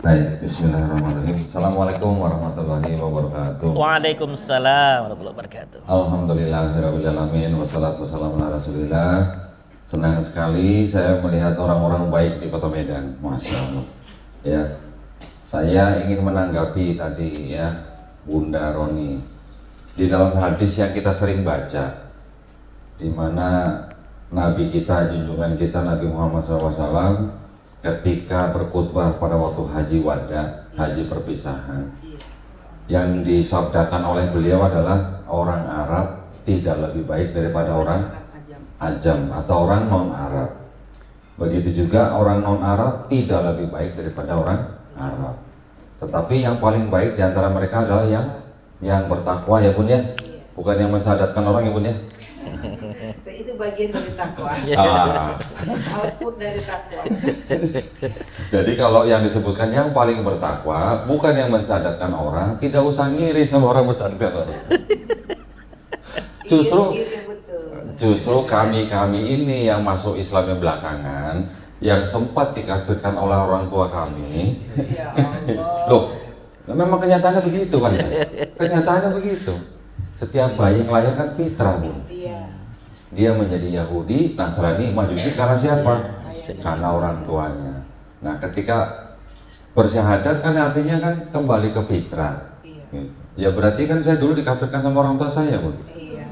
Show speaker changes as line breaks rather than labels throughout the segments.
Baik, bismillahirrahmanirrahim. Assalamualaikum warahmatullahi wabarakatuh.
Waalaikumsalam warahmatullahi wabarakatuh.
Alhamdulillahirrahmanirrahim. Wassalatu wassalamu ala rasulillah. Senang sekali saya melihat orang-orang baik di Kota Medan. Masya Allah. Ya, saya ingin menanggapi tadi ya Bunda Roni. Di dalam hadis yang kita sering baca, di mana Nabi kita, junjungan kita Nabi Muhammad SAW ketika berkhutbah pada waktu haji wada, haji perpisahan, yang disabdakan oleh beliau adalah orang Arab tidak lebih baik daripada orang Ajam atau orang non-Arab. Begitu juga orang non-Arab tidak lebih baik daripada orang Arab. Tetapi yang paling baik di antara mereka adalah yang bertakwa ya Bun ya. Bukan yang mensadatkan orang ya Bun ya.
Itu bagian dari takwa. Output dari takwa.
Jadi kalau yang disebutkan yang paling bertakwa bukan yang mensadatkan orang, tidak usah ngiri sama orang mensadatkan orang. Justru kami ini yang masuk Islamnya belakangan, yang sempat dikafirkan oleh orang tua kami.
Ya Allah.
Loh, memang kenyataannya begitu kan ya? Kenyataannya begitu. Setiap bayi yang lahir kan fitrah Bu.
Iya.
Dia menjadi Yahudi, Nasrani, Majusi karena siapa? Karena orang tuanya. Nah, ketika bersyahadat kan artinya kan kembali ke fitrah.
Iya.
Ya berarti kan saya dulu dikafirkan sama orang tua saya, Bu.
Iya.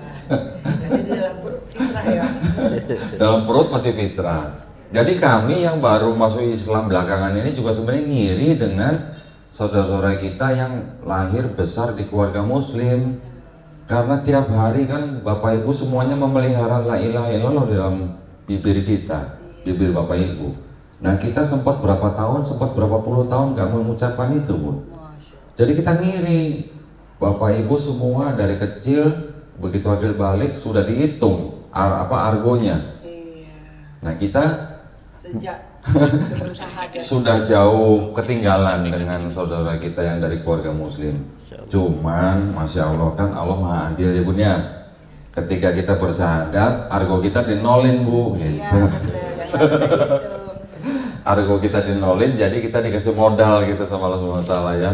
Jadi dalam perut fitrah ya.
Dalam perut masih fitrah. Jadi kami yang baru masuk Islam belakangan ini juga sebenarnya ngiri dengan saudara-saudara kita yang lahir besar di keluarga Muslim. Karena tiap hari kan Bapak Ibu semuanya memelihara la ilaha illallah dalam bibir kita, bibir Bapak Ibu. Nah kita sempat berapa puluh tahun gak mengucapkan itu Bu. Jadi kita ngiri, Bapak Ibu semua dari kecil begitu adil balik sudah dihitung argonya.
Iya.
Nah kita
Sejak bersahadat
sudah jauh ketinggalan dengan saudara kita yang dari keluarga Muslim. Cuman, Masya Allah kan Allah Maha Adil ya Bun ya. Ketika kita bersyahadat, argo kita dinolin Bu.
Iya,
Gitu.
betul.
Argo kita dinolin, jadi kita dikasih modal gitu sama Allah Subhanahu wa Ta'ala ya.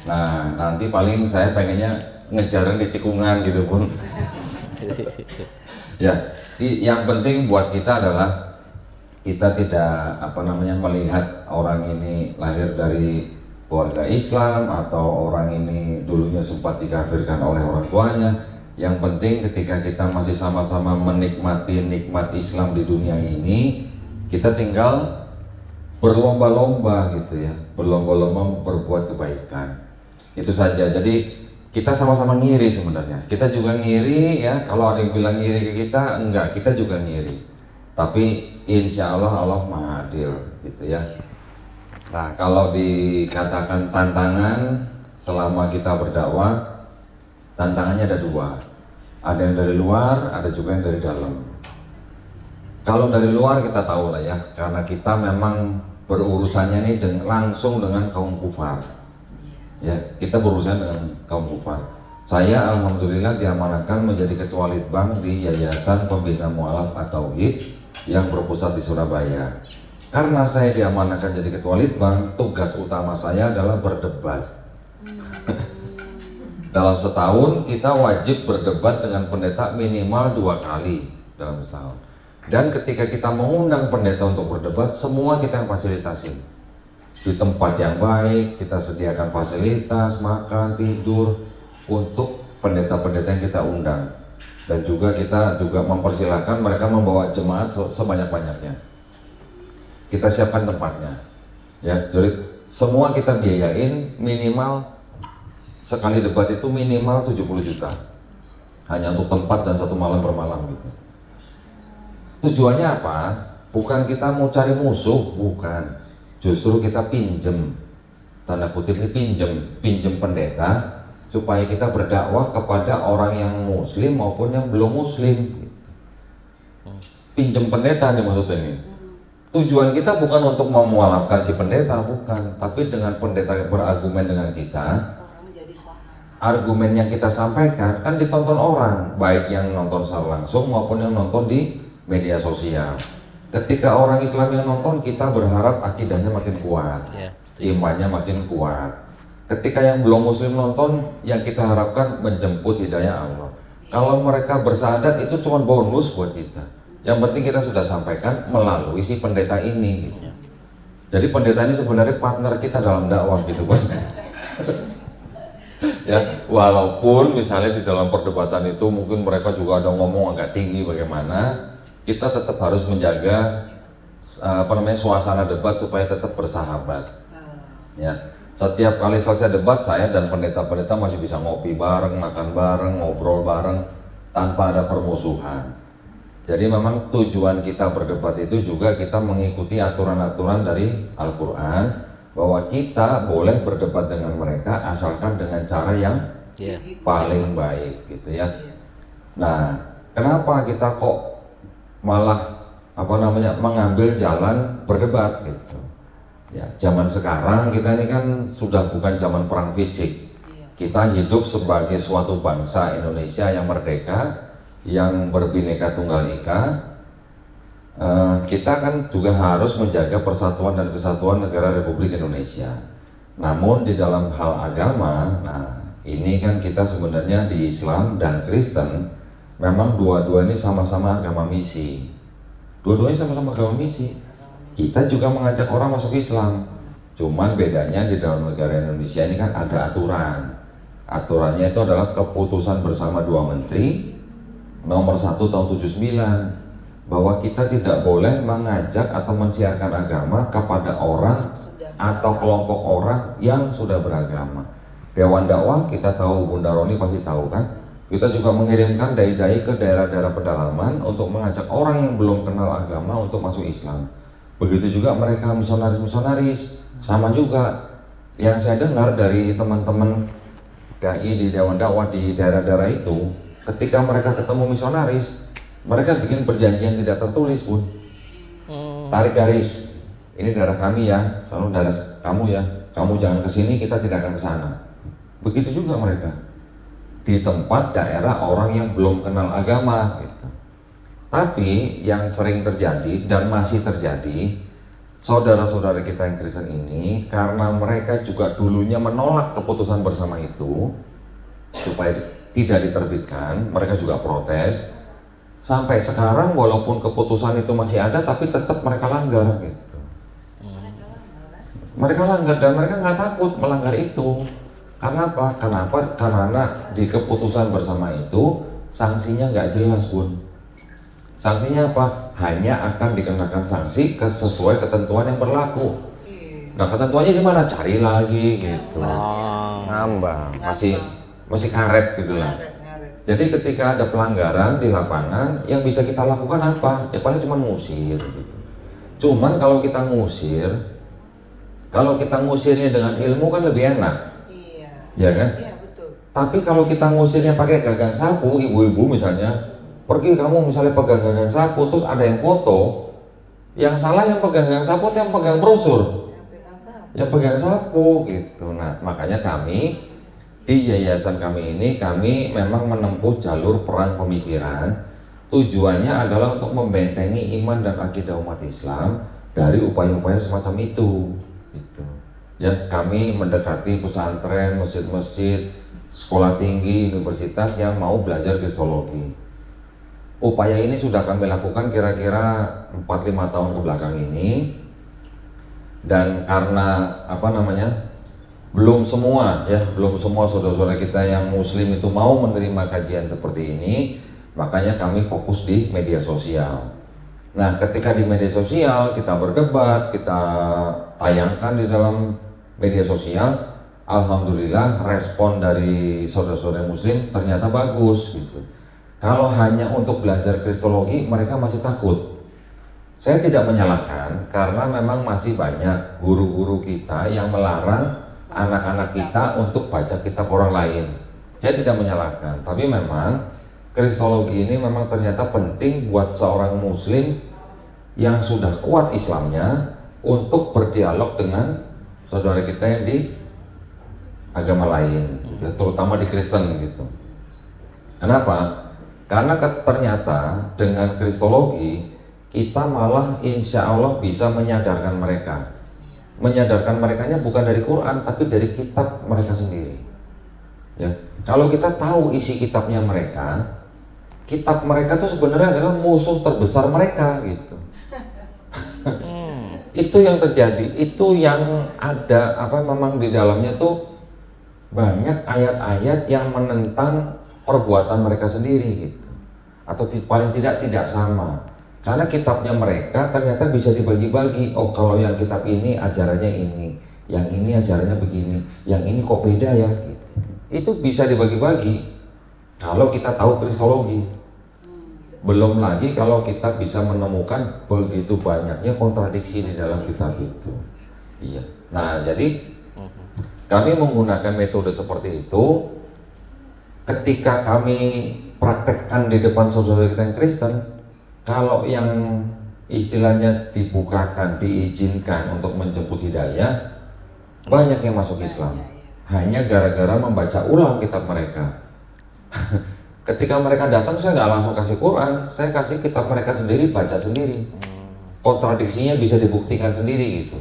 Nah, nanti paling saya pengennya ngejarin di tikungan gitu Bun. Ya, yang penting buat kita adalah kita tidak melihat orang ini lahir dari keluarga Islam atau orang ini dulunya sempat dikafirkan oleh orang tuanya. Yang penting ketika kita masih sama-sama menikmati nikmat Islam di dunia ini, kita tinggal berlomba-lomba gitu ya, berlomba-lomba berbuat kebaikan. Itu saja. Jadi kita sama-sama ngiri sebenarnya. Kita juga ngiri ya, kalau ada yang bilang ngiri ke kita, enggak, kita juga ngiri. Tapi insya Allah Allah Maha Adil gitu ya. Nah kalau dikatakan tantangan selama kita berdakwah, tantangannya ada dua. Ada yang dari luar, ada juga yang dari dalam. Kalau dari luar kita tahu lah ya, karena kita memang berurusannya nih langsung dengan kaum kufar. Ya, kita berurusan dengan kaum kufar. Saya alhamdulillah diamanahkan menjadi ketua litbang di Yayasan Pembina Mualaf at-Tauhid yang berpusat di Surabaya. Karena saya diamanahkan jadi ketua litbang, tugas utama saya adalah berdebat. Dalam setahun kita wajib berdebat dengan pendeta minimal 2 kali dalam setahun. Dan ketika kita mengundang pendeta untuk berdebat, semua kita yang fasilitasin. Di tempat yang baik, kita sediakan fasilitas, makan, tidur untuk pendeta-pendeta yang kita undang. Dan juga kita juga mempersilahkan mereka membawa jemaat sebanyak-banyaknya. Kita siapkan tempatnya. Ya, jadi semua kita biayain minimal sekali debat itu minimal 70 juta. Hanya untuk tempat dan 1 malam per malam gitu. Tujuannya apa? Bukan kita mau cari musuh, bukan. Justru kita pinjem, tanda kutip ini pinjem pendeta supaya kita berdakwah kepada orang yang muslim maupun yang belum muslim. Pinjem pendeta nih maksudnya ini. Tujuan kita bukan untuk memualafkan si pendeta, bukan. Tapi dengan pendeta berargumen dengan kita, argumen yang kita sampaikan kan ditonton orang, baik yang nonton secara langsung maupun yang nonton di media sosial. Ketika orang Islam yang nonton, kita berharap akidahnya makin kuat. imannya makin kuat. Ketika yang belum muslim nonton, yang kita harapkan menjemput hidayah Allah. Kalau mereka bersahadat itu cuma bonus buat kita. Yang penting kita sudah sampaikan melalui si pendeta ini gitu. Jadi pendeta ini sebenarnya partner kita dalam dakwah gitu kan. Ya, walaupun misalnya di dalam perdebatan itu mungkin mereka juga ada ngomong agak tinggi bagaimana, kita tetap harus menjaga suasana debat supaya tetap bersahabat. Ya, setiap kali selesai debat saya dan pendeta-pendeta masih bisa ngopi bareng, makan bareng, ngobrol bareng tanpa ada permusuhan. Jadi memang tujuan kita berdebat itu juga kita mengikuti aturan-aturan dari Al-Quran, bahwa kita boleh berdebat dengan mereka asalkan dengan cara yang paling baik gitu ya. Nah, kenapa kita kok malah mengambil jalan berdebat gitu? Ya, zaman sekarang kita ini kan sudah bukan zaman perang fisik. Kita hidup sebagai suatu bangsa Indonesia yang merdeka, yang berbineka tunggal ika. Kita kan juga harus menjaga persatuan dan kesatuan negara Republik Indonesia. Namun di dalam hal agama, nah ini kan kita sebenarnya di Islam dan Kristen memang dua-dua ini sama-sama agama misi. Dua-duanya sama-sama agama misi. Kita juga mengajak orang masuk Islam. Cuman bedanya di dalam negara Indonesia ini kan ada aturan. Aturannya itu adalah keputusan bersama dua menteri nomor 1 tahun 79, bahwa kita tidak boleh mengajak atau mensiarkan agama kepada orang atau kelompok orang yang sudah beragama. Dewan dakwah kita tahu, Bunda Roni pasti tahu kan, kita juga mengirimkan dai-dai ke daerah-daerah pedalaman untuk mengajak orang yang belum kenal agama untuk masuk Islam. Begitu juga mereka misionaris-misionaris, sama juga yang saya dengar dari teman-teman dai di Dewan dakwah di daerah-daerah itu, ketika mereka ketemu misionaris, mereka bikin perjanjian tidak tertulis pun. Tarik garis, ini daerah kami ya, selalu daerah kamu ya, kamu jangan kesini, kita tidak akan ke sana. Begitu juga mereka di tempat daerah orang yang belum kenal agama gitu. Tapi yang sering terjadi dan masih terjadi, saudara-saudara kita yang Kristen ini, karena mereka juga dulunya menolak keputusan bersama itu supaya tidak diterbitkan, mereka juga protes. Sampai sekarang walaupun keputusan itu masih ada, tapi tetap mereka langgar gitu. Mereka langgar dan mereka nggak takut melanggar itu. Karena apa? Karena di keputusan bersama itu sanksinya nggak jelas pun. Sanksinya apa? Hanya akan dikenakan sanksi sesuai ketentuan yang berlaku. Nah, ketentuannya di mana? Cari lagi gitu. Ngambang, masih karet gitu lah. Jadi ketika ada pelanggaran di lapangan, yang bisa kita lakukan apa? Ya paling cuma ngusir gitu. Cuman kalau kita ngusirnya dengan ilmu kan lebih enak.
Iya.
Ya kan?
Iya, betul.
Tapi kalau kita ngusirnya pakai gagang sapu, ibu-ibu misalnya, pergi kamu misalnya pegang gagang sapu, terus ada yang foto, yang salah yang pegang gagang sapu atau yang pegang brosur? Yang pegang sapu gitu. Nah, makanya kami di yayasan kami ini, kami memang menempuh jalur perang pemikiran. Tujuannya adalah untuk membentengi iman dan akidah umat Islam dari upaya-upaya semacam itu gitu. Ya, kami mendekati pesantren, masjid-masjid, sekolah tinggi, universitas yang mau belajar kristologi. Upaya ini sudah kami lakukan kira-kira 4-5 tahun ke belakang ini. Dan karena belum semua saudara-saudara kita yang muslim itu mau menerima kajian seperti ini, makanya kami fokus di media sosial. Nah, ketika di media sosial kita berdebat, kita tayangkan di dalam media sosial, alhamdulillah respon dari saudara-saudara muslim ternyata bagus gitu. Kalau hanya untuk belajar kristologi, mereka masih takut. Saya tidak menyalahkan, karena memang masih banyak guru-guru kita yang melarang anak-anak kita untuk baca kitab orang lain. Saya tidak menyalahkan, tapi memang kristologi ini memang ternyata penting buat seorang muslim yang sudah kuat Islamnya untuk berdialog dengan saudara kita yang di agama lain, terutama di Kristen gitu. Kenapa? Karena ternyata dengan kristologi kita malah insya Allah bisa menyadarkan mereka menyadarkan merekanya bukan dari Quran tapi dari kitab mereka sendiri. Ya, kalau kita tahu isi kitabnya mereka, kitab mereka itu sebenarnya adalah musuh terbesar mereka gitu. Itu yang terjadi, itu yang ada memang di dalamnya tuh banyak ayat-ayat yang menentang perbuatan mereka sendiri gitu. Atau paling tidak sama. Karena kitabnya mereka ternyata bisa dibagi-bagi. Oh, kalau yang kitab ini ajarannya ini, yang ini ajarannya begini, yang ini kok beda ya gitu. Itu bisa dibagi-bagi kalau kita tahu kristologi. Belum lagi kalau kita bisa menemukan begitu banyaknya kontradiksi di dalam kitab itu. Iya. Nah, jadi kami menggunakan metode seperti itu ketika kami praktekkan di depan saudara kita yang Kristen. Kalau yang istilahnya dibukakan, diizinkan untuk menjemput hidayah, banyak yang masuk Islam hanya gara-gara membaca ulang kitab mereka. Ketika mereka datang, saya nggak langsung kasih Quran, saya kasih kitab mereka sendiri, baca sendiri. Kontradiksinya bisa dibuktikan sendiri gitu,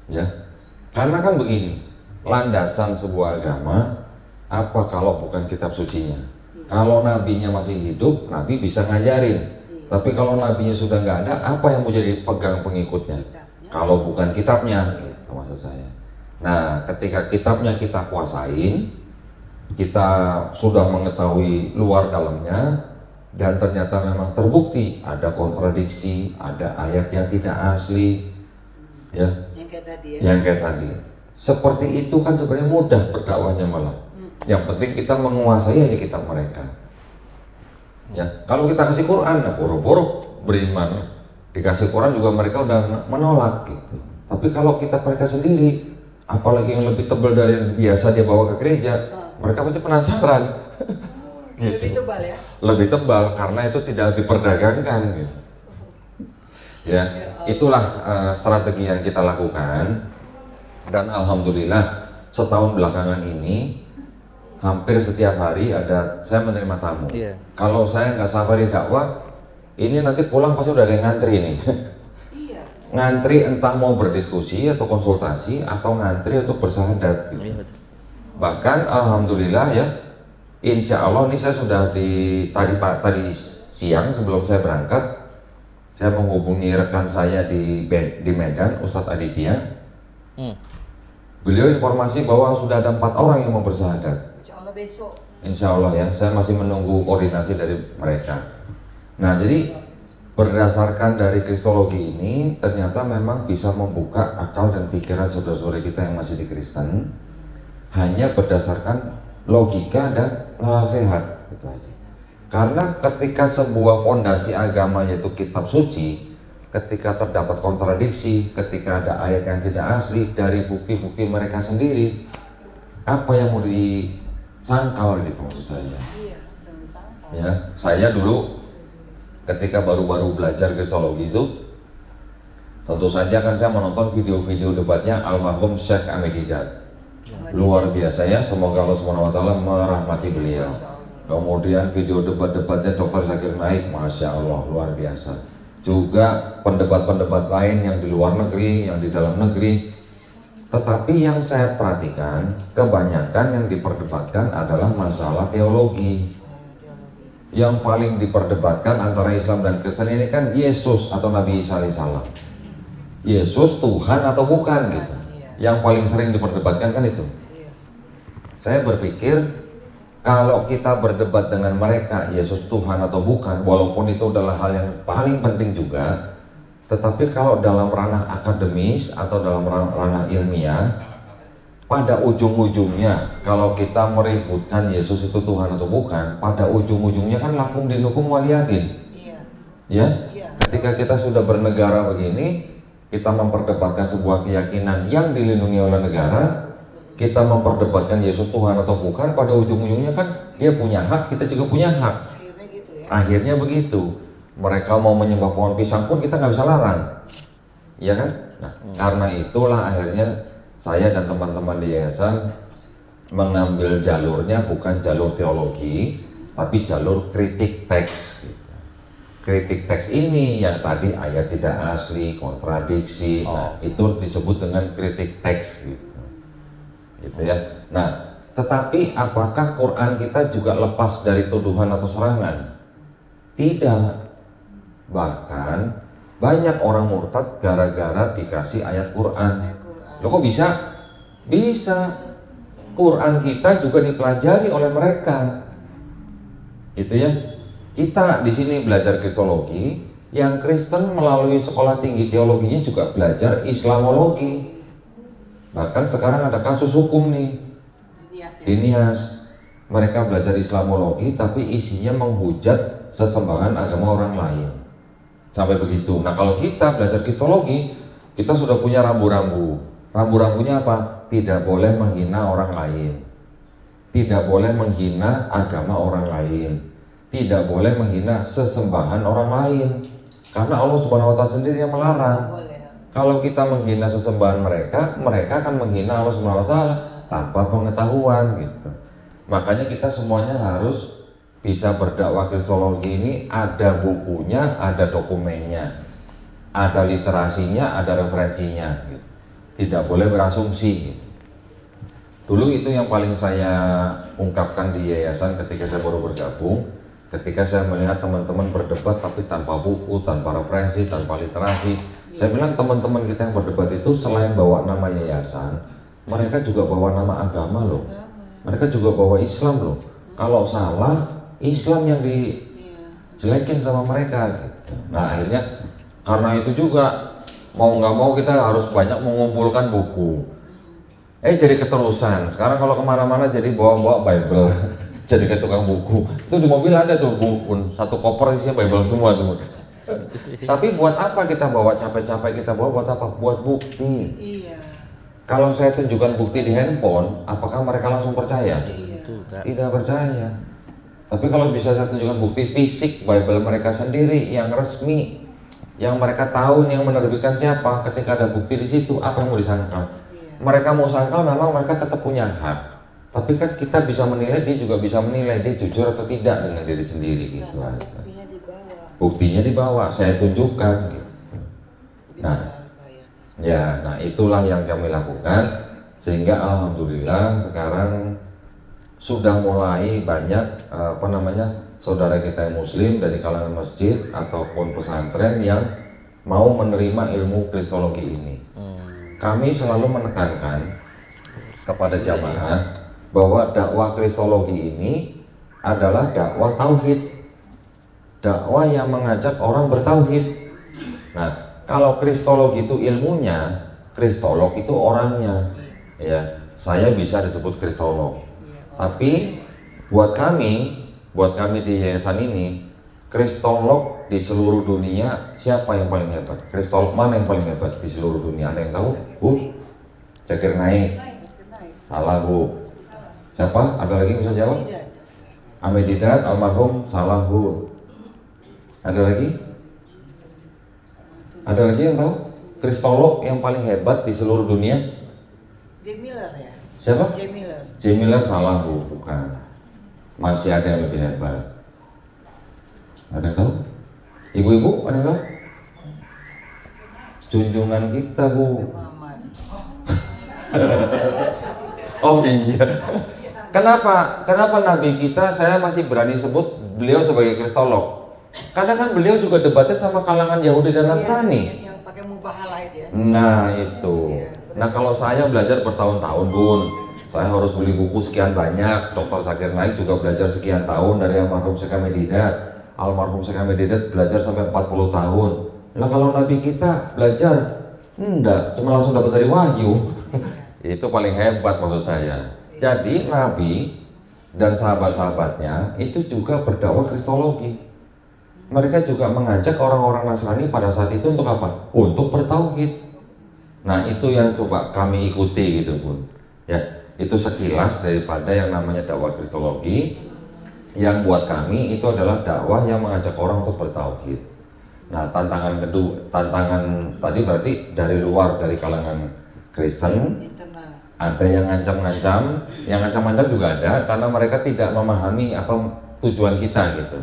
ya. Karena kan begini, landasan sebuah agama apa kalau bukan kitab sucinya? Kalau nabinya masih hidup, nabi bisa ngajarin. Tapi kalau nabinya sudah nggak ada, apa yang mau jadi pegang pengikutnya? Kalau bukan kitabnya, gitu maksud saya. Nah, ketika kitabnya kita kuasain, kita sudah mengetahui luar dalamnya, dan ternyata memang terbukti ada kontradiksi, ada ayat yang tidak asli, ya.
Yang kayak tadi ya.
Yang kayak tadi. Seperti itu kan sebenarnya mudah berdakwahnya malah. Yang penting kita menguasai aja kitab mereka. Ya, kalau kita kasih Quran, nah boro-boro beriman. Dikasih Quran juga mereka udah menolak gitu. Tapi kalau kitab mereka sendiri, apalagi yang lebih tebal dari yang biasa dia bawa ke gereja, mereka pasti penasaran. Gitu.
Lebih tebal ya?
Lebih tebal karena itu tidak diperdagangkan gitu. Ya, itulah strategi yang kita lakukan. Dan alhamdulillah setahun belakangan ini hampir setiap hari saya menerima tamu.
Iya.
Kalau saya nggak sabar di dakwah, ini nanti pulang pasti udah ada yang ngantri nih.
Iya.
Ngantri entah mau berdiskusi atau konsultasi atau ngantri untuk bersahadat. Gitu.
Iya, betul.
Bahkan alhamdulillah ya, insya Allah ini saya sudah tadi siang sebelum saya berangkat, saya menghubungi rekan saya di Medan, Ustadz Aditya. Beliau informasi bahwa sudah ada 4 orang yang mau bersahadat.
Insya Allah besok.
Insya Allah ya, saya masih menunggu koordinasi dari mereka. Nah, jadi berdasarkan dari kristologi ini, ternyata memang bisa membuka akal dan pikiran saudara-saudara kita yang masih di Kristen, hanya berdasarkan logika dan nalar sehat, gitu aja. Karena ketika sebuah fondasi agama yaitu kitab suci, ketika terdapat kontradiksi, ketika ada ayat yang tidak asli dari bukti-bukti mereka sendiri, apa yang mau disangkal gitu maksud saya.
Iya.
Ya, saya dulu ketika baru-baru belajar kristologi itu, tentu saja kan saya menonton video-video debatnya almarhum Syekh Ahmed Didat. Luar biasa ya, semoga Allah SWT merahmati beliau. Kemudian video debat-debatnya Dr. Zakir Naik, Masya Allah, luar biasa. Juga pendebat-pendebat lain yang di luar negeri, yang di dalam negeri. Tetapi yang saya perhatikan, kebanyakan yang diperdebatkan adalah masalah teologi. Yang paling diperdebatkan antara Islam dan Kristen ini kan Yesus atau Nabi Isa alaihissalam. Yesus Tuhan atau bukan gitu. Yang paling sering diperdebatkan kan itu. Saya berpikir kalau kita berdebat dengan mereka Yesus Tuhan atau bukan, walaupun itu adalah hal yang paling penting juga, tetapi kalau dalam ranah akademis atau dalam ranah ilmiah, pada ujung-ujungnya kalau kita meributkan Yesus itu Tuhan atau bukan, pada ujung-ujungnya kan lakum dinukum waliyadin.
Iya.
Ya, ketika kita sudah bernegara begini, kita memperdebatkan sebuah keyakinan yang dilindungi oleh negara, kita memperdebatkan Yesus Tuhan atau bukan, pada ujung-ujungnya kan dia punya hak, kita juga punya hak.
Akhirnya gitu ya.
Akhirnya begitu. Mereka mau menyembah pohon pisang pun kita nggak bisa larang, ya kan? Nah, karena itulah akhirnya saya dan teman-teman di yayasan mengambil jalurnya bukan jalur teologi, tapi jalur kritik teks. Gitu. kritik teks ini yang tadi ayat tidak asli, kontradiksi, nah itu disebut dengan kritik teks gitu ya. Nah, tetapi apakah Quran kita juga lepas dari tuduhan atau serangan? Tidak. Bahkan banyak orang murtad gara-gara dikasih ayat Quran. Loh kok bisa? Bisa. Quran kita juga dipelajari oleh mereka. Itu ya. Kita di sini belajar kristologi, yang Kristen melalui sekolah tinggi teologinya juga belajar Islamologi. Bahkan sekarang ada kasus hukum nih di Nias. Mereka belajar Islamologi tapi isinya menghujat sesembahan agama orang lain. Sampai begitu. Nah, kalau kita belajar kristologi, kita sudah punya rambu-rambu. Rambu-rambunya apa? Tidak boleh menghina orang lain. Tidak boleh menghina agama orang lain. Tidak boleh menghina sesembahan orang lain, karena Allah Subhanahu wa Ta'ala sendiri yang melarang. Kalau kita menghina sesembahan mereka, mereka akan menghina Allah Subhanahu wa Ta'ala tanpa pengetahuan gitu. Makanya kita semuanya harus bisa berdakwah kristologi ini, ada bukunya, ada dokumennya, ada literasinya, ada referensinya gitu. Tidak boleh berasumsi gitu. Dulu itu yang paling saya ungkapkan di yayasan ketika saya baru bergabung. Ketika saya melihat teman-teman berdebat tapi tanpa buku, tanpa referensi, tanpa literasi, saya bilang teman-teman kita yang berdebat itu selain bawa nama yayasan, mereka juga bawa nama agama loh. Mereka juga bawa Islam loh. Kalau salah, Islam yang dijelekin sama mereka gitu. Nah, akhirnya karena itu juga mau nggak mau kita harus banyak mengumpulkan buku. Jadi keterusan. Sekarang kalau kemana-mana jadi bawa-bawa Bible. Jadi kayak tukang buku. Itu di mobil ada tuh buku, satu koper isinya Bible semua tuh. Tapi buat apa kita bawa, capek-capek kita bawa buat apa? Buat bukti.
Iya.
Kalau saya tunjukkan bukti di handphone, apakah mereka langsung percaya?
Iya.
Tidak percaya. Tapi kalau bisa saya tunjukkan bukti fisik Bible mereka sendiri yang resmi, yang mereka tahu yang menerbitkan siapa, ketika ada bukti di situ, apa yang mau disangkal?
Iya.
Mereka mau sangkal, memang mereka tetap punya hak. Tapi kan kita bisa menilai, dia juga bisa menilai dia jujur atau tidak dengan diri sendiri gitu.
Nah, buktinya dibawa.
Buktinya dibawa, saya tunjukkan gitu. Nah, ya, nah itulah yang kami lakukan sehingga alhamdulillah sekarang sudah mulai banyak saudara kita yang muslim dari kalangan masjid ataupun pesantren yang mau menerima ilmu kristologi ini. Kami selalu menekankan kepada jamaah bahwa dakwah kristologi ini adalah dakwah tauhid, dakwah yang mengajak orang bertauhid. Nah, kalau kristologi itu ilmunya, kristolog itu orangnya, ya. Saya bisa disebut kristolog, tapi buat kami di yayasan ini, kristolog di seluruh dunia siapa yang paling hebat? Kristolog mana yang paling hebat di seluruh dunia? Ada yang tahu? Bu? Zakir Naik. Salah, Bu. Siapa? Ada lagi yang bisa jawab? Ahmed Didat, almarhum, salah, Bu. Ada lagi? Ada lagi yang tahu? Kristolog yang paling hebat di seluruh dunia?
J. Miller ya?
Siapa?
J. Miller.
J. Miller, salah, Bu. Bukan. Masih ada yang lebih hebat. Ada yang tahu? Ibu-ibu, ada yang tahu? Junjungan kita, Bu.
Muhammad.
Oh iya. Kenapa Nabi kita saya masih berani sebut beliau sebagai kristolog? Karena kan beliau juga debatnya sama kalangan Yahudi dan Nasrani.
Yang pakai mubahalah itu ya.
Nah itu. Nah kalau saya belajar bertahun-tahun, Bun, saya harus beli buku sekian banyak. Dr. Zakir Naik juga belajar sekian tahun dari almarhum Syekh Ahmed Didat. Almarhum Syekh Ahmed Didat belajar sampai 40 tahun. Nah kalau Nabi kita belajar enggak, cuma langsung dapat dari wahyu. Itu paling hebat maksud saya. Jadi Nabi dan sahabat-sahabatnya itu juga berdakwah kristologi. Mereka juga mengajak orang-orang Nasrani pada saat itu untuk apa? Untuk bertauhid. Nah itu yang coba kami ikuti gitu, Bun. Ya, itu sekilas daripada yang namanya dakwah kristologi. Yang buat kami itu adalah dakwah yang mengajak orang untuk bertauhid. Nah tantangan tadi berarti dari luar, dari kalangan Kristen. Ada yang ngancam-ngancam, yang ngancam-ngancam juga ada karena mereka tidak memahami apa tujuan kita gitu.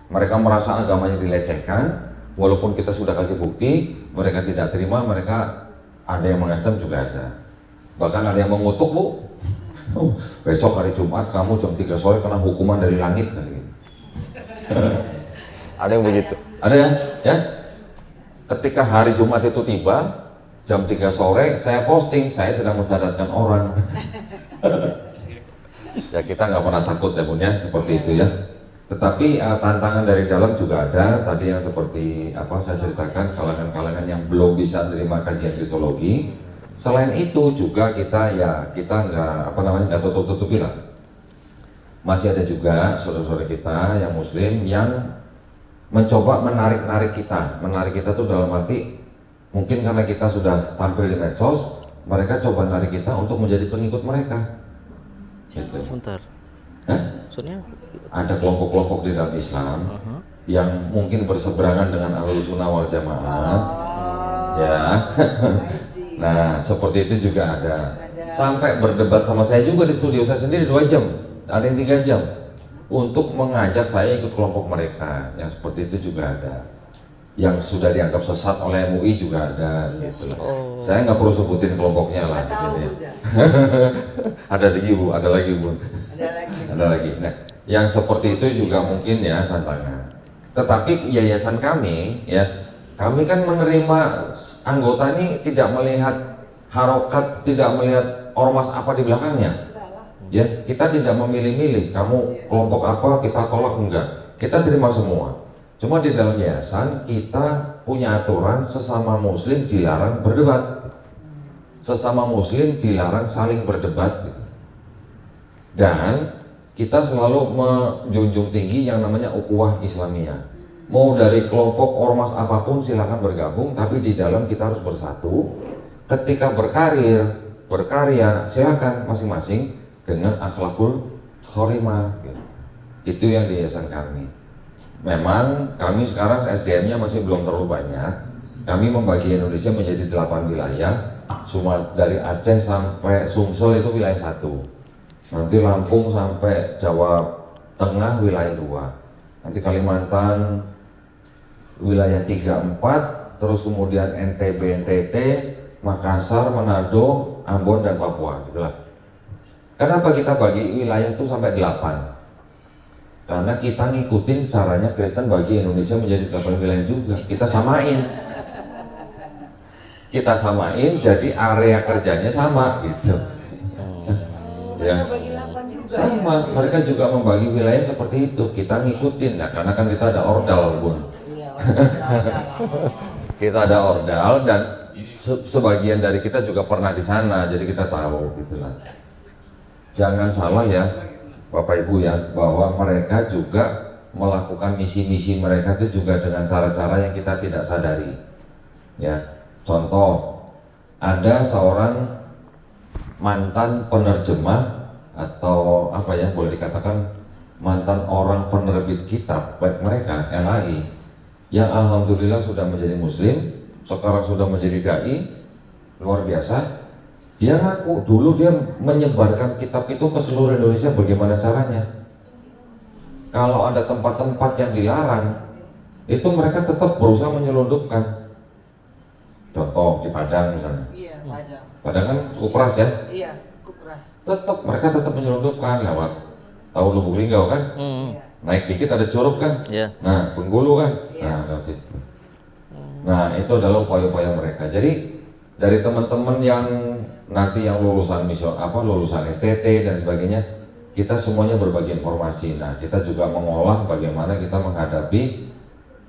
mereka merasa agamanya dilecehkan, walaupun kita sudah kasih bukti, mereka tidak terima, mereka ada yang mengancam juga ada. Bahkan ada yang mengutuk, Bu. Besok hari Jumat kamu jam 3 sore kena hukuman dari langit kan gitu. Ada yang begitu. Ada ya? Ketika hari Jumat itu tiba, jam 3 sore saya posting, saya sedang mensadarkan orang. Ya kita nggak pernah takut ya Bun ya, seperti itu ya. Tetapi tantangan dari dalam juga ada, tadi yang seperti apa saya ceritakan, kalangan-kalangan yang belum bisa menerima kajian kristologi. Selain itu juga kita nggak tutup-tutupi lah. Masih ada juga saudara-saudara kita yang muslim yang mencoba menarik kita tuh dalam arti mungkin karena kita sudah tampil di medsos, mereka coba narik kita untuk menjadi pengikut mereka. Gitu.
Sebentar. Maksudnya?
Ada kelompok-kelompok di dalam Islam yang mungkin berseberangan dengan Ahlus Sunnah wal Jamaah. Ya. Nah, seperti itu juga ada. Sampai berdebat sama saya juga di studio saya sendiri 2 jam, ada yang 3 jam untuk mengajak saya ikut kelompok mereka. Yang seperti itu juga ada. Yang sudah dianggap sesat oleh MUI juga ada gitu. Saya nggak perlu sebutin kelompoknya lah di sini. Ada lagi Bu. Ada lagi. Nah, yang seperti itu juga mungkin ya tantangan. Tetapi yayasan kami ya, kami kan menerima anggota ini tidak melihat harokat, tidak melihat ormas apa di belakangnya. Ya, kita tidak memilih-milih kamu kelompok apa kita tolak, enggak. Kita terima semua. Cuma di dalam yayasan kita punya aturan sesama muslim dilarang berdebat. Sesama muslim dilarang saling berdebat. Dan kita selalu menjunjung tinggi yang namanya ukhuwah Islamiyah. Mau dari kelompok ormas apapun silakan bergabung, tapi di dalam kita harus bersatu. Ketika berkarya silakan masing-masing dengan akhlakul khorimah. Itu yang di yayasan kami. Memang kami sekarang SDM-nya masih belum terlalu banyak. Kami membagi Indonesia menjadi 8 wilayah. Dari Aceh sampai Sumsel itu wilayah 1. Nanti Lampung sampai Jawa Tengah wilayah 2. Nanti Kalimantan wilayah 3-4, terus kemudian NTB, NTT, Makassar, Manado, Ambon dan Papua gitulah. Kenapa kita bagi wilayah itu sampai 8? Karena kita ngikutin caranya Kristen bagi Indonesia menjadi 8 wilayah juga. Kita samain jadi area kerjanya sama gitu. Ya. Sama, mereka juga membagi wilayah seperti itu. Kita ngikutin, nah, karena kan kita ada ordal Bun. Kita ada ordal dan sebagian dari kita juga pernah di sana, jadi kita tahu gitulah. Jangan salah ya Bapak Ibu ya, bahwa mereka juga melakukan misi-misi mereka itu juga dengan cara-cara yang kita tidak sadari. Ya, contoh, ada seorang mantan penerjemah atau apa ya boleh dikatakan mantan orang penerbit kitab baik mereka LAI yang alhamdulillah sudah menjadi muslim, sekarang sudah menjadi dai luar biasa. Dia ngaku dulu dia menyebarkan kitab itu ke seluruh Indonesia. Bagaimana caranya? Kalau ada tempat-tempat yang dilarang, itu mereka tetap berusaha menyelundupkan. Contoh di Padang misalnya.
Iya, Padang.
Padang kan cukup keras ya?
Iya, cukup keras.
Mereka tetap menyelundupkan lewat. Tahu Lubuk Linggau kan? Naik dikit ada Curug kan?
Yeah.
Nah, Bengkulu kan?
Yeah.
Nah, lewat situ. Nah, itu adalah upaya-upaya mereka. Jadi dari teman-teman yang nanti yang lulusan lulusan STT dan sebagainya, kita semuanya berbagi informasi. Nah, kita juga mengolah bagaimana kita menghadapi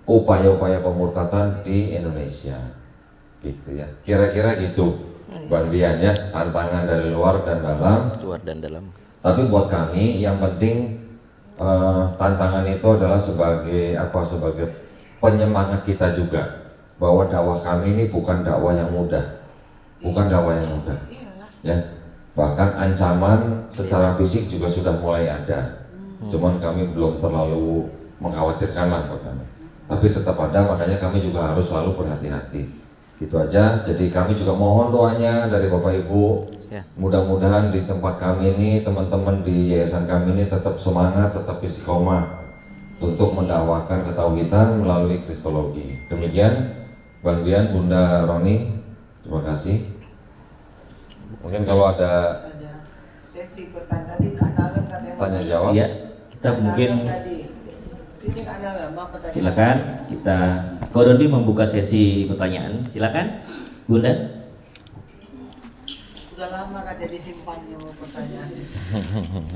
upaya-upaya pemurtadan di Indonesia, gitu ya. Kira-kira gitu, Bang Dian ya, tantangan dari luar dan dalam.
Luar dan dalam.
Tapi buat kami yang penting tantangan itu adalah sebagai penyemangat kita juga, bahwa dakwah kami ini bukan dakwah yang mudah. Ya, bahkan ancaman secara fisik juga sudah mulai ada. Cuman kami belum terlalu mengkhawatirkan lah buat kami. Tapi tetap ada, makanya kami juga harus selalu berhati-hati. Gitu aja. Jadi kami juga mohon doanya dari Bapak Ibu.
Ya.
Mudah-mudahan di tempat kami ini, teman-teman di yayasan kami ini tetap semangat, tetap istiqomah. untuk mendakwahkan ketauhidan melalui kristologi. Demikian Bang Dian, Bunda Roni, terima kasih. Mungkin kalau ada
sesi pertanyaan tadi Kak Nalem katanya
tanya jawab.
Iya, kita mungkin
ini Kak Nalem apa tadi?
silakan kita Kodoni membuka sesi pertanyaan. Silakan, Bunda.
Udah lama katanya disimpannya mau pertanyaan.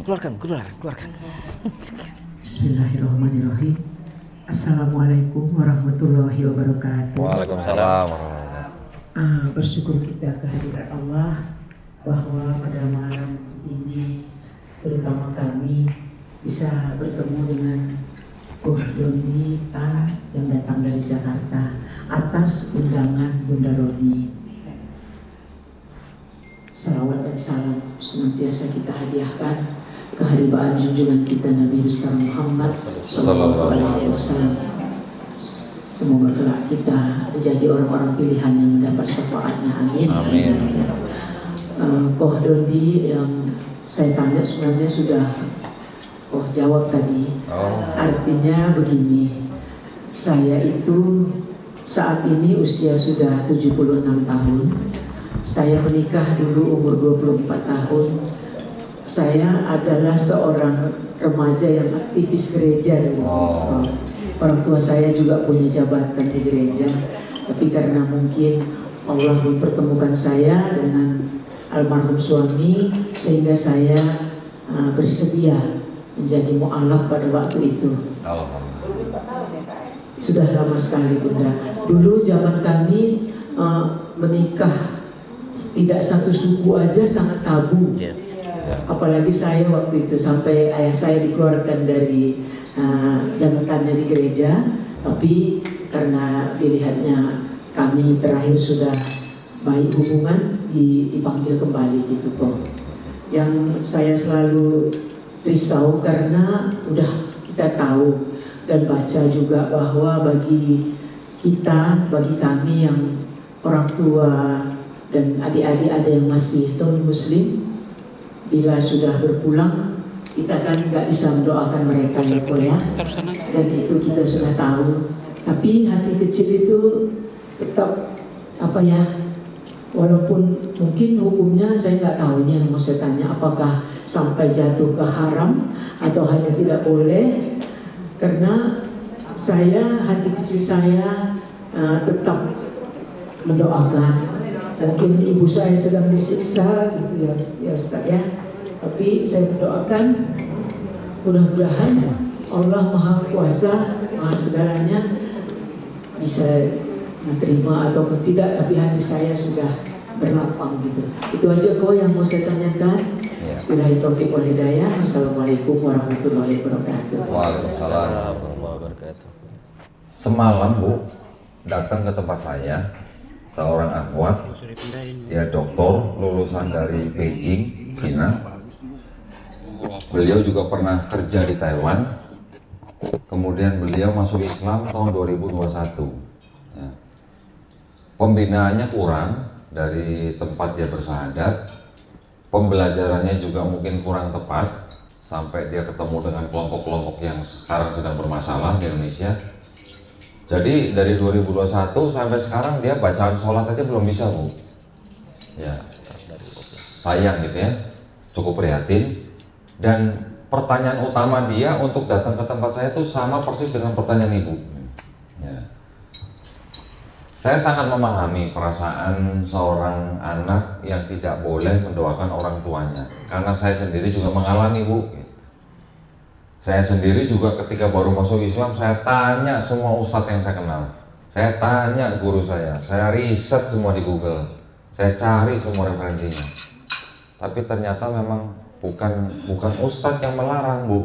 Keluarkan.
Bismillahirrahmanirrahim. Assalamualaikum warahmatullahi wabarakatuh.
Waalaikumsalam.
Bersyukur kita kehadiran Allah bahwa pada malam ini terutama kami bisa bertemu dengan Bu Doni A yang datang dari Jakarta atas undangan Bunda Roni. Salawat dan salam senantiasa kita hadiahkan keharibaan junjungan kita Nabi besar Muhammad Sallallahu Alaihi Wasallam. Semoga kelak kita menjadi orang-orang pilihan yang mendapat syafaatnya. Amin.
Amin.
Koh Dodi yang saya tanya sebenarnya sudah Koh jawab tadi. Artinya begini, saya itu saat ini usia sudah 76 tahun. Saya menikah dulu umur 24 tahun. Saya adalah seorang remaja yang aktivis gereja dulu. Orang tua saya juga punya jabatan di gereja, tapi karena mungkin Allah mempertemukan saya dengan almarhum suami, sehingga saya bersedia menjadi mu'alaf pada waktu itu. Sudah lama sekali Bunda. Dulu zaman kami menikah tidak satu suku aja sangat tabu. Apalagi saya waktu itu sampai ayah saya dikeluarkan dari jabatannya di gereja, tapi karena dilihatnya kami terakhir sudah baik hubungan, dipanggil kembali gitu kok. Yang saya selalu risau karena udah kita tahu dan baca juga bahwa bagi kita, bagi kami yang orang tua dan adik-adik ada yang masih non muslim, bila sudah berpulang kita kan nggak bisa mendoakan mereka ya, dan itu kita sudah tahu. Tapi hati kecil itu tetap apa ya, walaupun mungkin hukumnya saya nggak tahu, ini yang mau saya tanya, apakah sampai jatuh ke haram atau hanya tidak boleh? Karena saya, hati kecil saya tetap mendoakan. Mungkin ibu saya sedang disiksa gitu ya Ustaz ya. Tapi saya mendoakan mudah-mudahan Allah Maha Kuasa, Maha segalanya bisa menerima ataupun tidak, tapi hati saya sudah berlapang gitu. Itu aja kok yang mau saya tanyakan. Billahi taufiq wal hidayah. Wassalamualaikum warahmatullahi wabarakatuh.
Waalaikumsalam warahmatullahi wabarakatuh. Semalam Bu datang ke tempat saya seorang akhwat, dia doktor lulusan dari Beijing, China. Beliau juga pernah kerja di Taiwan. Kemudian beliau masuk Islam tahun 2021. Ya. Pembinaannya kurang dari tempat dia bersyahadat. Pembelajarannya juga mungkin kurang tepat sampai dia ketemu dengan kelompok-kelompok yang sekarang sedang bermasalah di Indonesia. Jadi dari 2021 sampai sekarang dia bacaan sholat aja belum bisa Bu. Ya, sayang gitu ya, cukup prihatin. Dan pertanyaan utama dia untuk datang ke tempat saya itu sama persis dengan pertanyaan Ibu. Ya. Saya sangat memahami perasaan seorang anak yang tidak boleh mendoakan orang tuanya, karena saya sendiri juga mengalami Bu. Saya sendiri juga ketika baru masuk Islam, saya tanya semua ustadz yang saya kenal. Saya tanya guru saya riset semua di Google. Saya cari semua referensinya. Tapi ternyata memang bukan ustadz yang melarang Bu.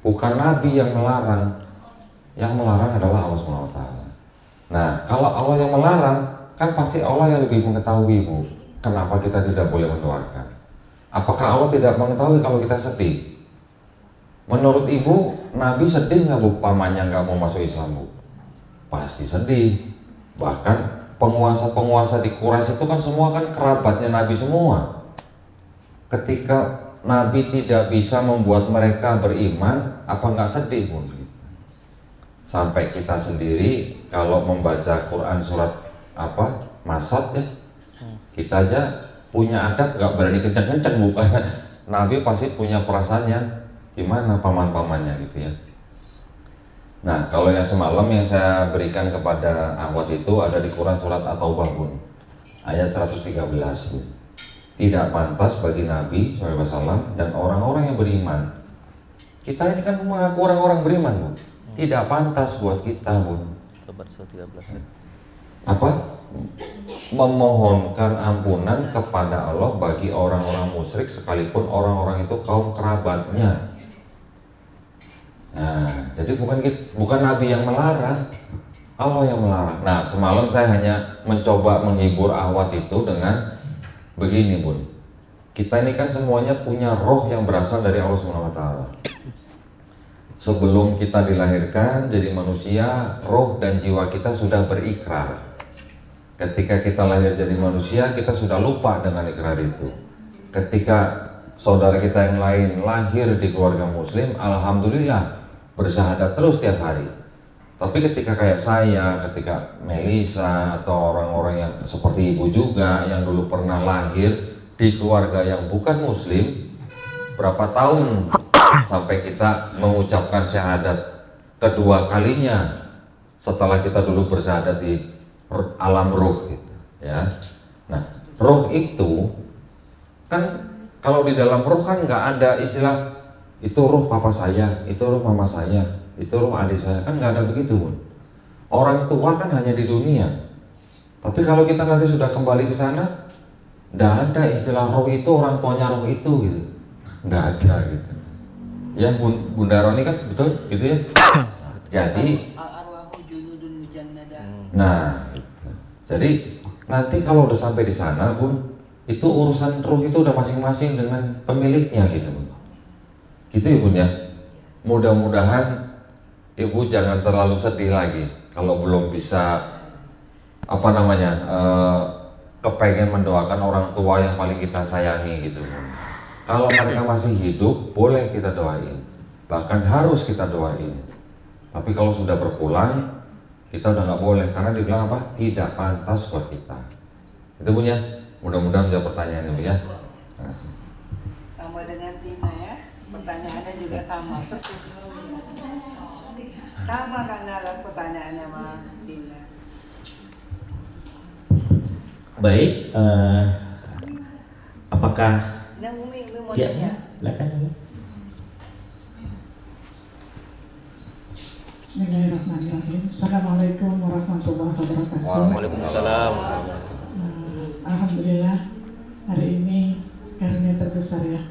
Bukan Nabi yang melarang. Yang melarang adalah Allah SWT. Nah, kalau Allah yang melarang, kan pasti Allah yang lebih mengetahui Bu. Kenapa kita tidak boleh mendoakan? Apakah Allah tidak mengetahui kalau kita sedih? Menurut Ibu, Nabi sedih nggak Bu pamannya nggak mau masuk Islam Bu? Pasti sedih. Bahkan penguasa-penguasa di Quraisy itu kan semua kan kerabatnya Nabi semua. Ketika Nabi tidak bisa membuat mereka beriman, apa nggak sedih Bu? sampai kita sendiri kalau membaca Quran surat apa Masad ya, kita aja punya adab nggak berani kencang-kencang bukan. Nabi pasti punya perasaan yang gimana paman-pamannya gitu ya. Nah kalau yang semalam yang saya berikan kepada akhwat itu ada di Quran surat At-Taubah Bun, ayat 113 Bun. Tidak pantas bagi Nabi SAW dan orang-orang yang beriman. Kita ini kan mengaku orang-orang beriman Bun. Tidak pantas buat kita Bun.
Sabar 113 ya.
Apa? Memohonkan ampunan kepada Allah bagi orang-orang musyrik sekalipun orang-orang itu kaum kerabatnya. Nah, jadi bukan Nabi yang melarang, Allah yang melarang. Nah, semalam saya hanya mencoba menghibur akhwat itu dengan begini, Bun. Kita ini kan semuanya punya roh yang berasal dari Allah Subhanahu wa taala. Sebelum kita dilahirkan jadi manusia, roh dan jiwa kita sudah berikrar. Ketika kita lahir jadi manusia, kita sudah lupa dengan ikrar itu. Ketika saudara kita yang lain lahir di keluarga muslim, alhamdulillah bersyahadat terus setiap hari. Tapi ketika kayak saya, ketika Melisa atau orang-orang yang seperti ibu juga yang dulu pernah lahir di keluarga yang bukan muslim, berapa tahun sampai kita mengucapkan syahadat kedua kalinya setelah kita dulu bersyahadat di alam ruh gitu, ya. Nah, ruh itu kan kalau di dalam ruh kan nggak ada istilah itu ruh papa saya, itu ruh mama saya, itu ruh adik saya, kan nggak ada begitu Bun. Orang tua kan hanya di dunia. Tapi kalau kita nanti sudah kembali ke sana, nggak ada istilah roh itu orang tuanya roh itu gitu, nggak ada gitu. Ya Bunda Roni kan betul gitu ya. Jadi
Arwahu junudun mujannadah.
nah, jadi nanti kalau udah sampai di sana Bun, itu urusan ruh itu udah masing-masing dengan pemiliknya gitu Bun. Gitu ya Bun ya. Mudah-mudahan Ibu jangan terlalu sedih lagi kalau belum bisa kepengen mendoakan orang tua yang paling kita sayangi gitu Bun. Kalau mereka masih hidup boleh kita doain, bahkan harus kita doain. Tapi kalau sudah berpulang kita udah nggak boleh karena dibilang apa? Tidak pantas buat kita. Itu punya. Mudah-mudahan menjawab pertanyaan ini ya. Terima kasih.
Sama dengan Tina ya. Pertanyaannya juga sama persis. Sama kan dalam pertanyaannya sama Tina.
Baik, apakah
Yang Umi mau
ya,
tanya.
silakan Umi.
Bismillahirrahmanirrahim. Assalamualaikum warahmatullahi wabarakatuh.
Waalaikumsalam.
Alhamdulillah hari ini karunia terbesar ya,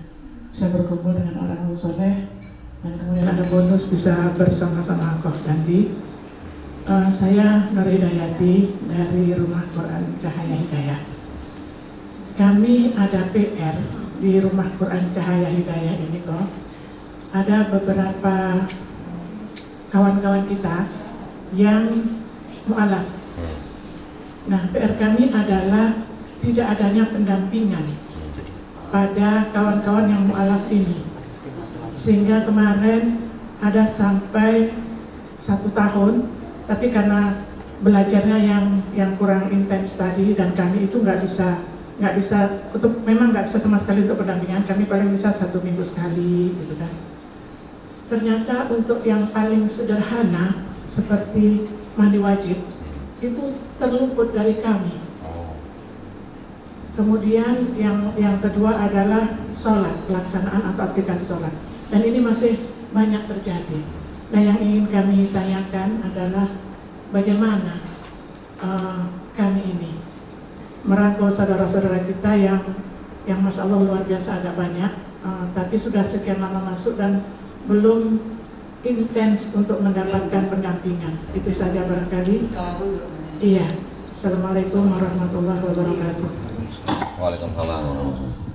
bisa berkumpul dengan orang soleh dan kemudian ada bonus bisa bersama-sama Kos Dandi. Saya Nur Hidayati dari Rumah Quran Cahaya Hidayah. Kami ada PR di Rumah Quran Cahaya Hidayah ini kok. Ada beberapa kawan-kawan kita yang mu'alaf. Nah, PR kami adalah tidak adanya pendampingan pada kawan-kawan yang mu'alaf ini. Sehingga kemarin ada sampai 1 tahun, tapi karena belajarnya yang kurang intens tadi dan kami itu nggak bisa memang nggak bisa sama sekali untuk pendampingan. Kami paling bisa 1 minggu sekali, gitu kan. Ternyata untuk yang paling sederhana seperti mandi wajib itu terluput dari kami. Kemudian yang kedua adalah sholat, pelaksanaan atau aplikasi sholat. Dan ini masih banyak terjadi. Nah, yang ingin kami tanyakan adalah bagaimana kami ini merangkul saudara-saudara kita yang Masya Allah luar biasa agak banyak, tapi sudah sekian lama masuk dan belum intens untuk mendapatkan pendampingan. Itu saja barangkali. Iya. Assalamualaikum warahmatullahi wabarakatuh.
Waalaikumsalam warahmatullahi wabarakatuh.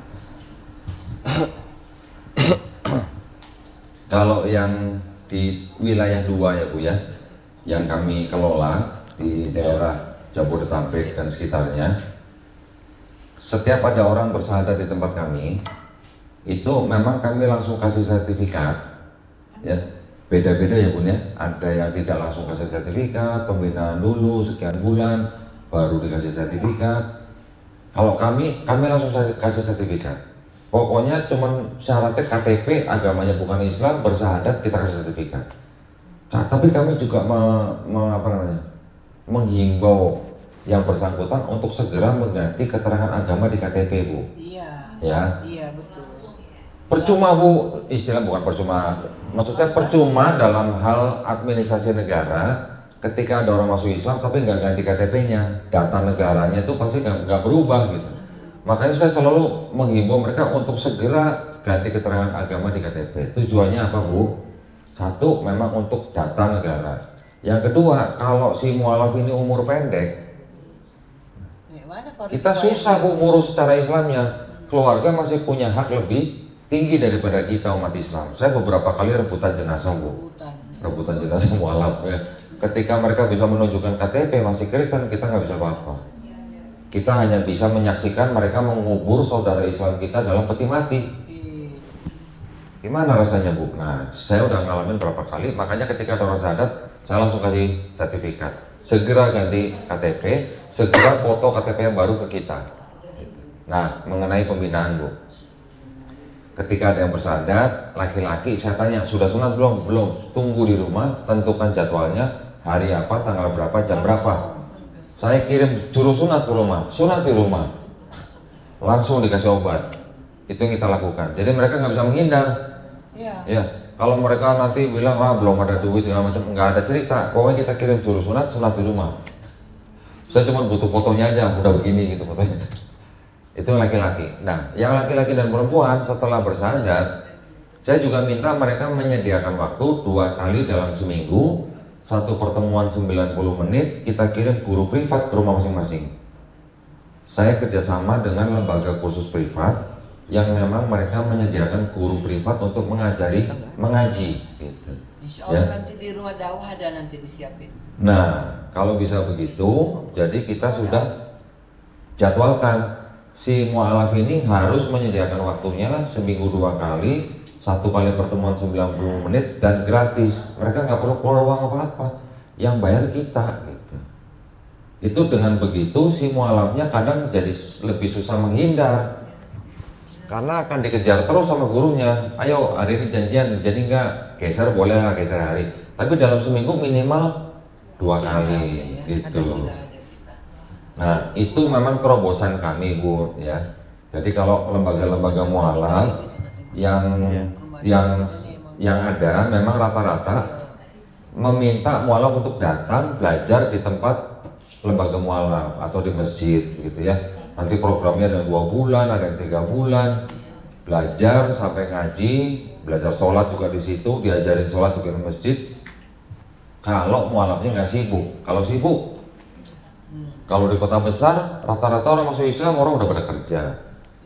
Kalau yang di wilayah 2 ya Bu ya, yang kami kelola di daerah Jabodetabek dan sekitarnya, setiap ada orang bersyahadat di tempat kami, itu memang kami langsung kasih sertifikat, ya, beda-beda ya Bun ya. Ada yang tidak langsung kasih sertifikat, pembinaan dulu sekian bulan baru dikasih sertifikat. Kalau kami langsung kasih sertifikat. Pokoknya cuman syaratnya KTP, agamanya bukan Islam, bersyahadat, kita kasih sertifikat. Nah, tapi kami juga menghimbau yang bersangkutan untuk segera mengganti keterangan agama di KTP, Bu.
Iya.
Ya.
Iya, betul.
Percuma Bu, istilah bukan percuma, maksudnya percuma dalam hal administrasi negara ketika ada orang masuk Islam tapi nggak ganti KTP-nya, data negaranya itu pasti nggak berubah gitu. Makanya saya selalu menghimbau mereka untuk segera ganti keterangan agama di KTP. Tujuannya apa Bu? Satu, memang untuk data negara. Yang kedua, kalau si mualaf ini umur pendek, kita susah Bu ngurus secara Islamnya. Keluarga masih punya hak lebih tinggi daripada kita umat Islam. Saya beberapa kali rebutan jenazah Bu, rebutan jenazah mualaf ya. Ketika mereka bisa menunjukkan KTP masih Kristen, kita nggak bisa apa-apa. Kita hanya bisa menyaksikan mereka mengubur saudara Islam kita dalam peti mati. Gimana rasanya Bu? Nah, saya udah ngalamin berapa kali. Makanya ketika ada orang syahadat, saya langsung kasih sertifikat. Segera ganti KTP, segera foto KTP yang baru ke kita. Nah, mengenai pembinaan Bu, ketika ada yang bersyahadat, laki-laki, saya tanya, sudah sunat belum? Belum. Tunggu di rumah, tentukan jadwalnya, hari apa, tanggal berapa, jam berapa. Saya kirim juru sunat ke rumah, sunat di rumah, langsung dikasih obat. Itu yang kita lakukan. Jadi mereka nggak bisa menghindar. Ya, kalau mereka nanti bilang belum ada duit segala macam, nggak ada cerita. Pokoknya kita kirim juru sunat di rumah. Saya cuma butuh fotonya aja, udah begini gitu fotonya. Itu laki-laki. Nah, yang laki-laki dan perempuan setelah bersyahadat, saya juga minta mereka menyediakan waktu 2 kali dalam seminggu, satu pertemuan 90 menit, kita kirim guru privat ke rumah masing-masing. Saya kerjasama dengan lembaga kursus privat yang memang mereka menyediakan guru privat untuk mengaji gitu.
Insya Allah nanti di rumah dakwah ada nanti disiapin.
Nah, kalau bisa begitu, jadi kita sudah jadwalkan si mualaf ini harus menyediakan waktunya seminggu 2 kali, 1 kali pertemuan 90 menit dan gratis. Mereka nggak perlu keluar uang apa-apa, yang bayar kita gitu. Itu dengan begitu si mualafnya kadang jadi lebih susah menghindar. Karena akan dikejar terus sama gurunya. Ayo hari ini janjian, jadi enggak geser boleh lah geser hari. Tapi dalam seminggu minimal 2 kali gitu. Nah itu memang terobosan kami Bu ya. Jadi kalau lembaga-lembaga mualaf yang ada memang rata-rata meminta mualaf untuk datang belajar di tempat lembaga mualaf atau di masjid gitu ya. Nanti programnya ada 2 bulan, ada yang 3 bulan, belajar sampai ngaji, belajar sholat juga di situ, diajarin sholat juga di masjid. Kalau mualafnya nggak sibuk, kalau sibuk, kalau di kota besar, rata-rata orang masuk Islam orang udah pada kerja.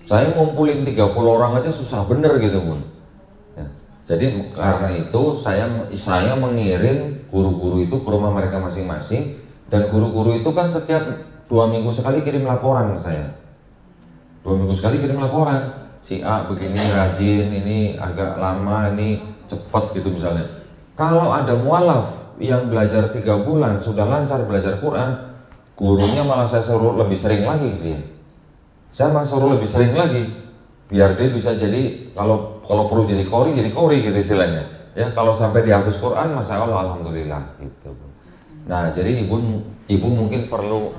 Saya ngumpulin 30 orang aja susah bener gitu Bun. Ya. Jadi karena itu saya mengirim guru-guru itu ke rumah mereka masing-masing, dan guru-guru itu kan setiap 2 minggu sekali kirim laporan ke saya. 2 minggu sekali kirim laporan. Si A begini rajin, ini agak lama, ini cepat gitu misalnya. Kalau ada mualaf yang belajar 3 bulan sudah lancar belajar Quran, gurunya malah saya suruh lebih sering lagi gitu ya. Saya malah suruh lebih sering lagi, biar dia bisa jadi kalau perlu jadi kori gitu istilahnya. Ya kalau sampai dihapus Quran, masya Allah, alhamdulillah gitu. Nah jadi ibu mungkin perlu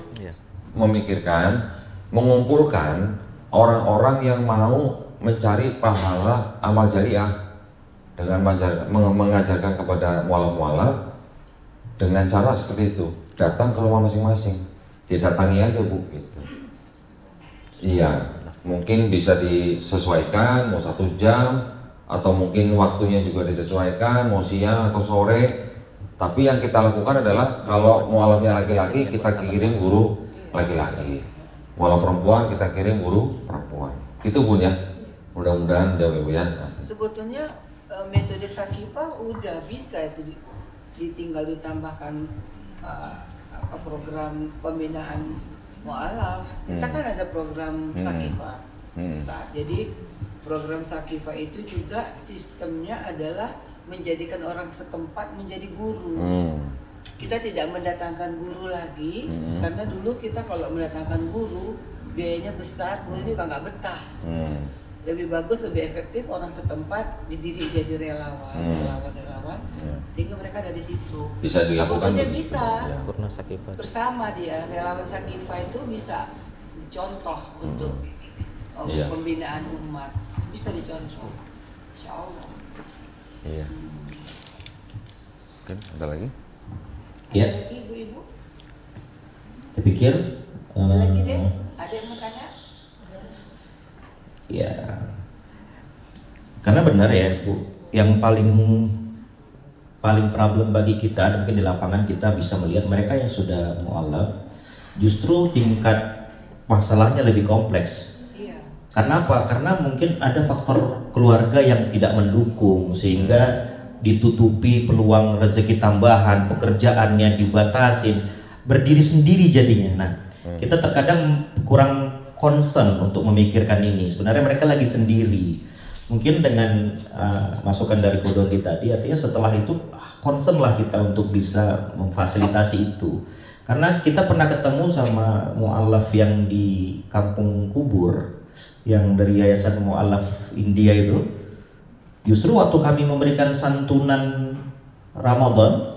memikirkan, mengumpulkan orang-orang yang mau mencari pahala amal jariah dengan mengajarkan kepada mualaf-mualaf dengan cara seperti itu. Datang ke rumah masing-masing, didatangi aja Bu gitu. Iya, mungkin bisa disesuaikan mau 1 jam atau mungkin waktunya juga disesuaikan mau siang atau sore. Tapi yang kita lakukan adalah kalau mualafnya laki-laki kita kirim guru laki-laki, mualaf perempuan kita kirim guru perempuan. Itu Bun ya. Mudah-mudahan jawab Ibu ya.
Sebetulnya metode Sakifah udah bisa itu ditinggal ditambahkan program pembinaan mualaf. Kita kan ada program Sakifah. Ustaz. Jadi program Sakifah itu juga sistemnya adalah menjadikan orang setempat menjadi guru. Kita tidak mendatangkan guru lagi, karena dulu kita kalau mendatangkan guru biayanya besar, guru juga nggak betah. Lebih bagus, lebih efektif orang setempat dididik jadi relawan, sehingga mereka dari situ.
Bisa dilakukan.
Dia bisa
Purna Sakifa.
bersama dia, relawan Sakifa itu bisa contoh untuk pembinaan umat, bisa dicontoh. Insya Allah.
Iya. Oke, ada lagi?
Ya,
Ada lagi ibu-ibu?
saya pikir
Ada lagi deh? Ada yang mau tanya?
ya, karena benar ya Bu, yang paling problem bagi kita, dan mungkin di lapangan kita bisa melihat mereka yang sudah mu'alaf, justru tingkat masalahnya lebih kompleks.
Iya.
Karena apa? Karena mungkin ada faktor keluarga yang tidak mendukung, sehingga ditutupi peluang rezeki tambahan, pekerjaannya dibatasin, berdiri sendiri jadinya. Nah, kita terkadang kurang concern untuk memikirkan ini. Sebenarnya mereka lagi sendiri. Mungkin dengan masukan dari Bu Dodi tadi, artinya setelah itu concern lah kita untuk bisa memfasilitasi itu. Karena kita pernah ketemu sama mu'alaf yang di Kampung Kubur, yang dari Yayasan Mu'alaf India itu. Justru waktu kami memberikan santunan Ramadan,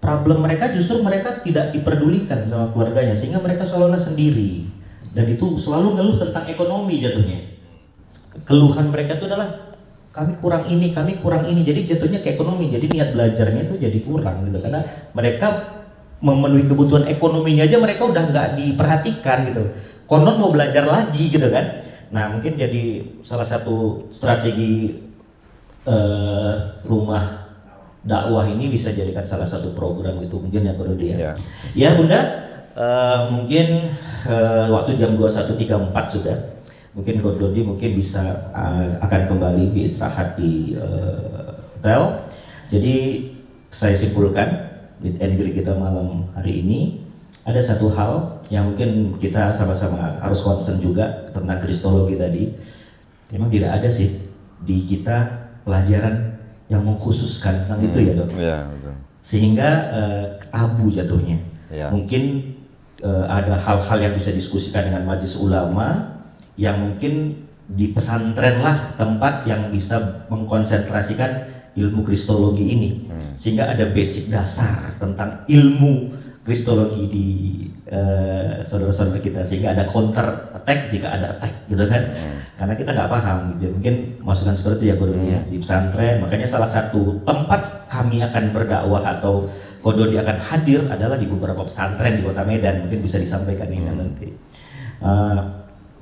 problem mereka justru mereka tidak diperdulikan sama keluarganya, sehingga mereka seolah-olah sendiri. Dan itu selalu ngeluh tentang ekonomi jatuhnya. Keluhan mereka itu adalah kami kurang ini, jadi jatuhnya ke ekonomi. Jadi niat belajarnya itu jadi kurang gitu, karena mereka memenuhi kebutuhan ekonominya aja mereka udah nggak diperhatikan gitu. Konon mau belajar lagi gitu kan. Nah, mungkin jadi salah satu strategi rumah dakwah ini bisa jadikan salah satu program gitu mungkin ya Bro dia. Ya Bunda, mungkin waktu jam 21.34 sudah. Mungkin Dodi mungkin bisa akan kembali beristirahat di hotel. Jadi saya simpulkan meet and greet kita malam hari ini ada satu hal yang mungkin kita sama-sama harus concern juga tentang kristologi tadi. Memang tidak ada sih di kita pelajaran yang mengkhususkan tentang itu ya Dok.
Iya, betul.
Sehingga tabu jatuhnya.
Ya.
Mungkin ada hal-hal yang bisa diskusikan dengan majelis ulama, yang mungkin di pesantren lah tempat yang bisa mengkonsentrasikan ilmu kristologi ini, sehingga ada basic dasar tentang ilmu kristologi di saudara-saudara kita, sehingga ada counter attack jika ada attack gitu kan. Karena kita nggak paham gitu. Mungkin masukan seperti ya gurunya di pesantren. Makanya salah satu tempat kami akan berdakwah atau Kododi akan hadir adalah di beberapa pesantren di Kota Medan. Mungkin bisa disampaikan ini nanti.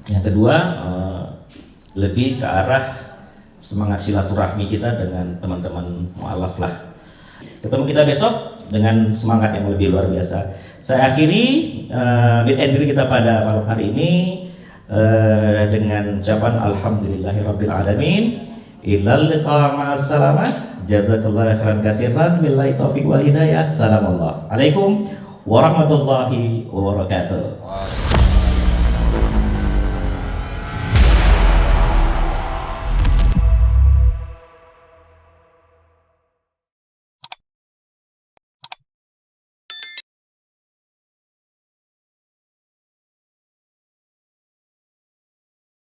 Yang kedua, lebih ke arah semangat silaturahmi kita dengan teman-teman mu'alaf lah. Ketemu kita besok dengan semangat yang lebih luar biasa. Saya akhiri meet and greet kita pada malam hari ini dengan ucapan alhamdulillahirabbil alamin. Illal liqa ma'as salamah. Jazakallahu khairan katsiran. Billahi taufiq wal hidayah. Assalamualaikum warahmatullahi wabarakatuh.